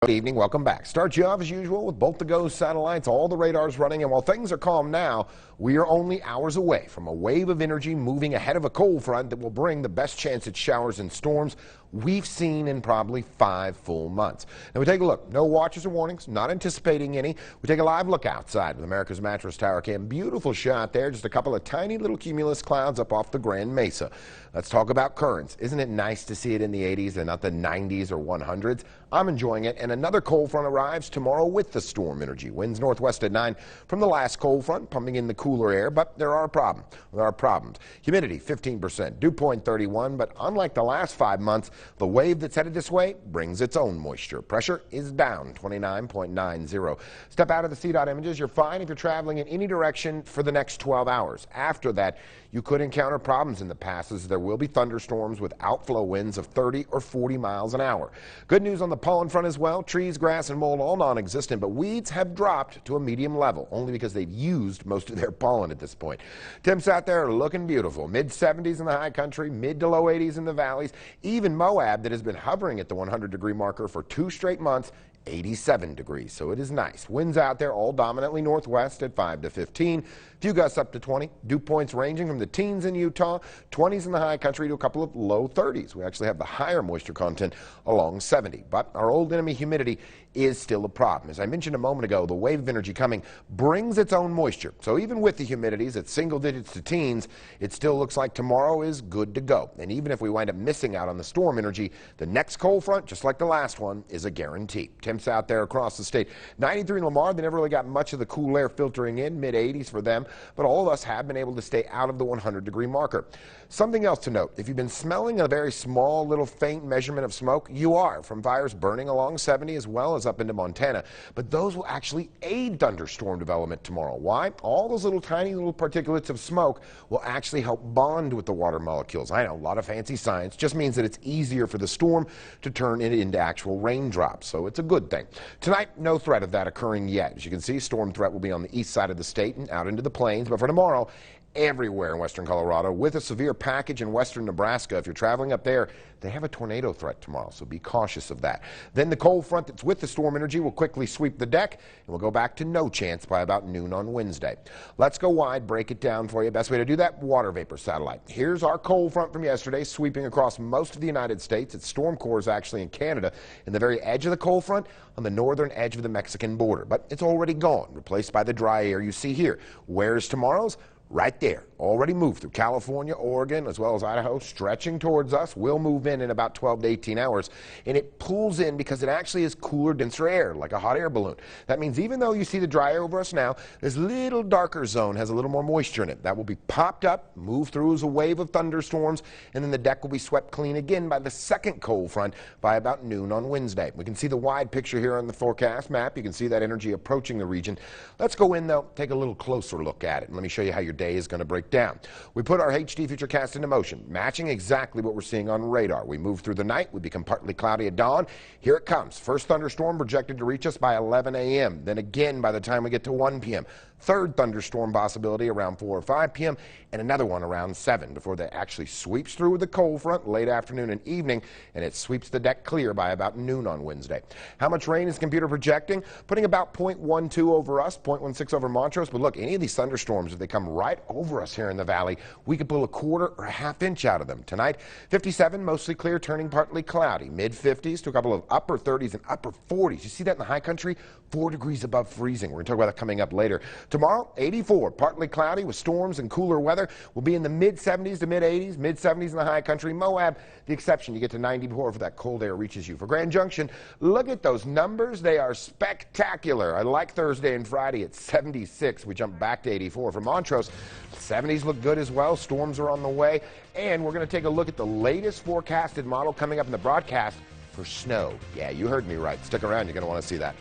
Good evening, welcome back. Start you off as usual with both the GOES satellites, all the radars running, and while things are calm now, we are only hours away from a wave of energy moving ahead of a cold front that will bring the best chance at showers and storms we've seen in probably 5 full months. Now we take a look. No watches or warnings, not anticipating any. We take a live look outside with America's Mattress Tower Cam. Beautiful shot there, just a couple of tiny little cumulus clouds up off the Grand Mesa. Let's talk about currents. Isn't it nice to see it in the 80s and not the 90s or 100s? I'm enjoying it, and another cold front arrives tomorrow with the storm energy. Winds northwest at 9 from the last cold front, pumping in the cooler air, but there are problems. Humidity 15%, dew point 31, but unlike the last 5 months, the wave that's headed this way brings its own moisture. Pressure is down 29.90. Step out of the CDOT images. You're fine if you're traveling in any direction for the next 12 hours. After that, you could encounter problems in the passes. There will be thunderstorms with outflow winds of 30 or 40 miles an hour. Good news on the pollen front as well. Trees, grass, and mold all non-existent, but weeds have dropped to a medium level, only because they've used most of their pollen at this point. Temps out there are looking beautiful. Mid-70s in the high country, mid to low 80s in the valleys. Even Moab, that has been hovering at the 100-degree marker for 2 straight months, 87 degrees, so it is nice. Winds out there all dominantly northwest at 5 to 15. Few gusts up to 20. Dew points ranging from the teens in Utah, 20s in the high country to a couple of low 30s. We actually have the higher moisture content along 70. But our old enemy humidity is still a problem. As I mentioned a moment ago, the wave of energy coming brings its own moisture. So even with the humidities at single digits to teens, it still looks like tomorrow is good to go. And even if we wind up missing out on the storm energy, the next cold front, just like the last one, is a guarantee. Temps out there across the state. 93 in Lamar, they never really got much of the cool air filtering in, mid-80s for them, but all of us have been able to stay out of the 100-degree marker. Something else to note, if you've been smelling a very small little faint measurement of smoke, you are, from fires burning along 70 as well as up into Montana, but those will actually aid thunderstorm development tomorrow. Why? All those little tiny little particulates of smoke will actually help bond with the water molecules. I know, a lot of fancy science, just means that it's easier for the storm to turn it into actual raindrops, so it's a good thing. Tonight, no threat of that occurring yet. As you can see, storm threat will be on the east side of the state and out into the plains, but for tomorrow, everywhere in western Colorado, with a severe package in western Nebraska. If you're traveling up there, they have a tornado threat tomorrow, so be cautious of that. Then the cold front that's with the storm energy will quickly sweep the deck, and we'll go back to no chance by about noon on Wednesday. Let's go wide, break it down for you. Best way to do that, water vapor satellite. Here's our cold front from yesterday, sweeping across most of the United States. Its storm core is actually in Canada, in the very edge of the cold front, on the northern edge of the Mexican border. But it's already gone, replaced by the dry air you see here. Where's tomorrow's? Right there, already moved through California, Oregon, as well as Idaho, stretching towards us. Will move in about 12 to 18 hours, and it pulls in because it actually is cooler, denser air, like a hot air balloon. That means even though you see the dry air over us now, this little darker zone has a little more moisture in it. That will be popped up, move through as a wave of thunderstorms, and then the deck will be swept clean again by the second cold front by about noon on Wednesday. We can see the wide picture here on the forecast map. You can see that energy approaching the region. Let's go in, though, take a little closer look at it, and let me show you how your day is going to break down. We put our HD FUTURECAST into motion, matching exactly what we're seeing on radar. We move through the night. We become partly cloudy at dawn. Here it comes. First thunderstorm projected to reach us by 11 a.m. Then again by the time we get to 1 p.m. Third thunderstorm possibility around 4 or 5 p.m. and another one around 7 before that actually sweeps through with the cold front late afternoon and evening, and it sweeps the deck clear by about noon on Wednesday. How much rain is computer projecting? Putting about 0.12 over us, 0.16 over Montrose, but look, any of these thunderstorms, if they come right over us here in the valley, we could pull a quarter or a half inch out of them. Tonight, 57, mostly clear, turning partly cloudy. Mid-50s to a couple of upper 30s and upper 40s. You see that in the high country? 4 degrees above freezing. We're going to talk about that coming up later. Tomorrow, 84, partly cloudy with storms and cooler weather. We'll be in the mid-70s to mid-80s, mid-70s in the high country. Moab, the exception. You get to 94 if that cold air reaches you. For Grand Junction, look at those numbers. They are spectacular. I like Thursday and Friday at 76. We jump back to 84. For Montrose, 70s look good as well. Storms are on the way. And we're going to take a look at the latest forecasted model coming up in the broadcast for snow. Yeah, you heard me right. Stick around. You're going to want to see that.